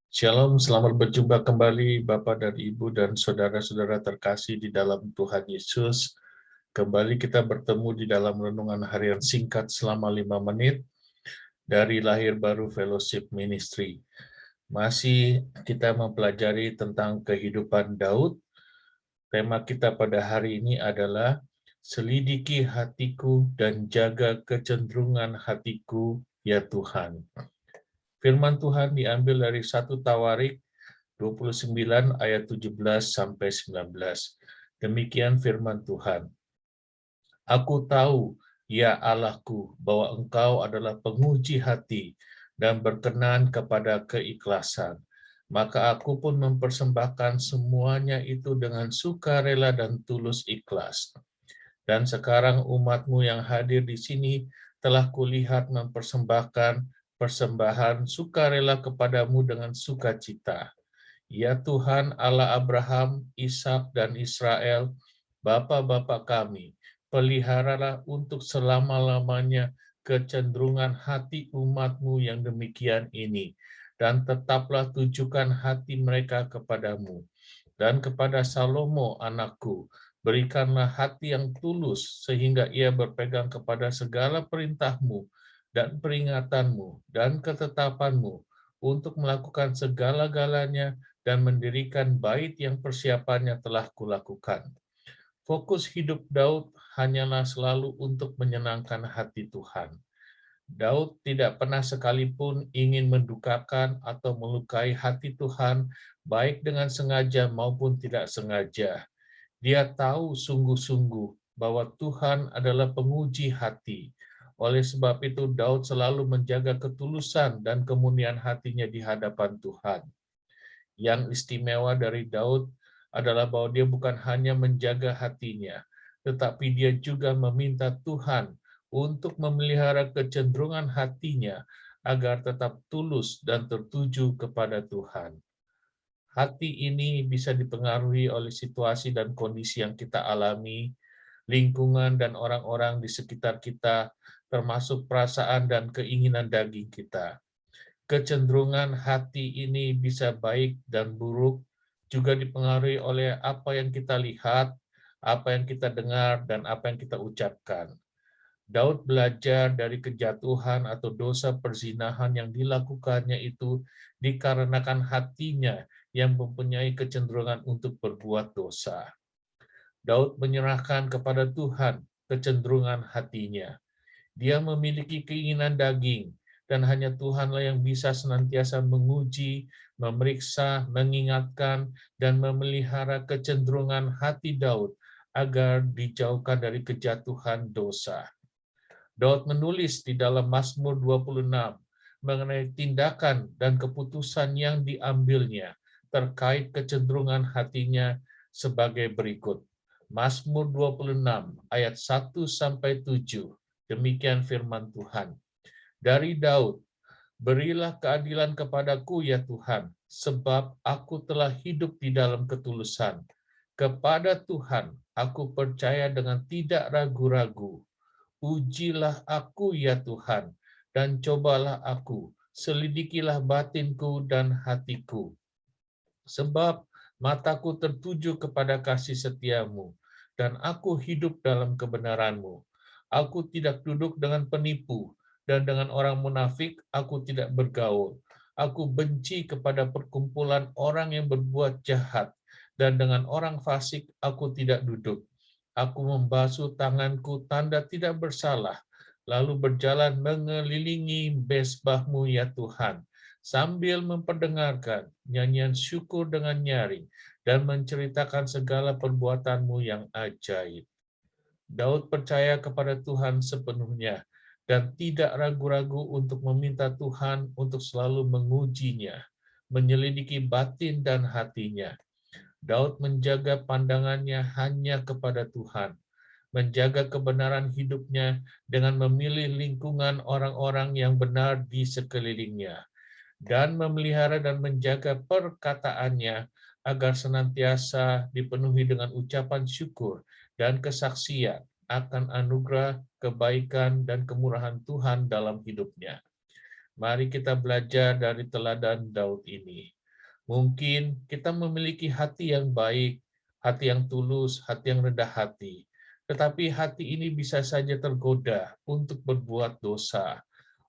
Shalom, selamat berjumpa kembali Bapak dan Ibu dan saudara-saudara terkasih di dalam Tuhan Yesus. Kembali kita bertemu di dalam renungan harian singkat selama 5 menit dari Lahir Baru Fellowship Ministry. Masih kita mempelajari tentang kehidupan Daud. Tema kita pada hari ini adalah selidiki hatiku dan jaga kecenderungan hatiku, ya Tuhan. Firman Tuhan diambil dari 1 Tawarik 29 ayat 17 sampai 19. Demikian firman Tuhan. Aku tahu, ya Allahku, bahwa Engkau adalah penguji hati dan berkenan kepada keikhlasan. Maka aku pun mempersembahkan semuanya itu dengan sukarela dan tulus ikhlas. Dan sekarang umatmu yang hadir di sini telah kulihat mempersembahkan persembahan sukarela kepadamu dengan sukacita. Ya Tuhan Allah Abraham, Ishak dan Israel, bapa-bapa kami, peliharalah untuk selama-lamanya kecenderungan hati umat-Mu yang demikian ini, dan tetaplah tujukan hati mereka kepadamu. Dan kepada Salomo anakku, berikanlah hati yang tulus, sehingga ia berpegang kepada segala perintah-Mu dan peringatanmu dan ketetapanmu untuk melakukan segala-galanya dan mendirikan bait yang persiapannya telah kulakukan. Fokus hidup Daud hanyalah selalu untuk menyenangkan hati Tuhan. Daud tidak pernah sekalipun ingin mendukakan atau melukai hati Tuhan, baik dengan sengaja maupun tidak sengaja. Dia tahu sungguh-sungguh bahwa Tuhan adalah penguji hati. Oleh sebab itu, Daud selalu menjaga ketulusan dan kemurnian hatinya di hadapan Tuhan. Yang istimewa dari Daud adalah bahwa dia bukan hanya menjaga hatinya, tetapi dia juga meminta Tuhan untuk memelihara kecenderungan hatinya agar tetap tulus dan tertuju kepada Tuhan. Hati ini bisa dipengaruhi oleh situasi dan kondisi yang kita alami, lingkungan dan orang-orang di sekitar kita, termasuk perasaan dan keinginan daging kita. Kecenderungan hati ini bisa baik dan buruk, juga dipengaruhi oleh apa yang kita lihat, apa yang kita dengar, dan apa yang kita ucapkan. Daud belajar dari kejatuhan atau dosa perzinahan yang dilakukannya itu dikarenakan hatinya yang mempunyai kecenderungan untuk berbuat dosa. Daud menyerahkan kepada Tuhan kecenderungan hatinya. Dia memiliki keinginan daging, dan hanya Tuhanlah yang bisa senantiasa menguji, memeriksa, mengingatkan, dan memelihara kecenderungan hati Daud agar dijauhkan dari kejatuhan dosa. Daud menulis di dalam Mazmur 26 mengenai tindakan dan keputusan yang diambilnya terkait kecenderungan hatinya sebagai berikut. Mazmur 26 ayat 1 sampai 7. Demikian firman Tuhan. Dari Daud, berilah keadilan kepadaku ya Tuhan, sebab aku telah hidup di dalam ketulusan. Kepada Tuhan aku percaya dengan tidak ragu-ragu. Ujilah aku ya Tuhan, dan cobalah aku, selidikilah batinku dan hatiku. Sebab mataku tertuju kepada kasih setiamu, dan aku hidup dalam kebenaranmu. Aku tidak duduk dengan penipu, dan dengan orang munafik aku tidak bergaul. Aku benci kepada perkumpulan orang yang berbuat jahat, dan dengan orang fasik aku tidak duduk. Aku membasuh tanganku tanda tidak bersalah, lalu berjalan mengelilingi mezbahmu ya Tuhan, sambil memperdengarkan nyanyian syukur dengan nyaring dan menceritakan segala perbuatanmu yang ajaib. Daud percaya kepada Tuhan sepenuhnya dan tidak ragu-ragu untuk meminta Tuhan untuk selalu mengujinya, menyelidiki batin dan hatinya. Daud menjaga pandangannya hanya kepada Tuhan, menjaga kebenaran hidupnya dengan memilih lingkungan orang-orang yang benar di sekelilingnya, dan memelihara dan menjaga perkataannya agar senantiasa dipenuhi dengan ucapan syukur dan kesaksian akan anugerah, kebaikan, dan kemurahan Tuhan dalam hidupnya. Mari kita belajar dari teladan Daud ini. Mungkin kita memiliki hati yang baik, hati yang tulus, hati yang rendah hati. Tetapi hati ini bisa saja tergoda untuk berbuat dosa.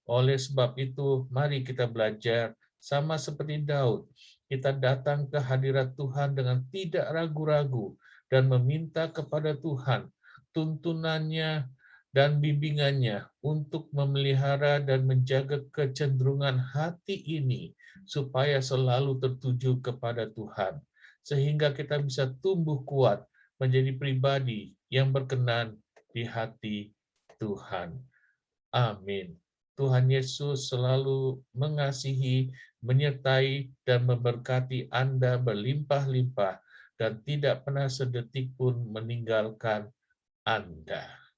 Oleh sebab itu, mari kita belajar sama seperti Daud. Kita datang ke hadirat Tuhan dengan tidak ragu-ragu dan meminta kepada Tuhan tuntunannya dan bimbingannya untuk memelihara dan menjaga kecenderungan hati ini supaya selalu tertuju kepada Tuhan, sehingga kita bisa tumbuh kuat menjadi pribadi yang berkenan di hati Tuhan. Amin. Tuhan Yesus selalu mengasihi, menyertai, dan memberkati Anda berlimpah-limpah dan tidak pernah sedetik pun meninggalkan Anda.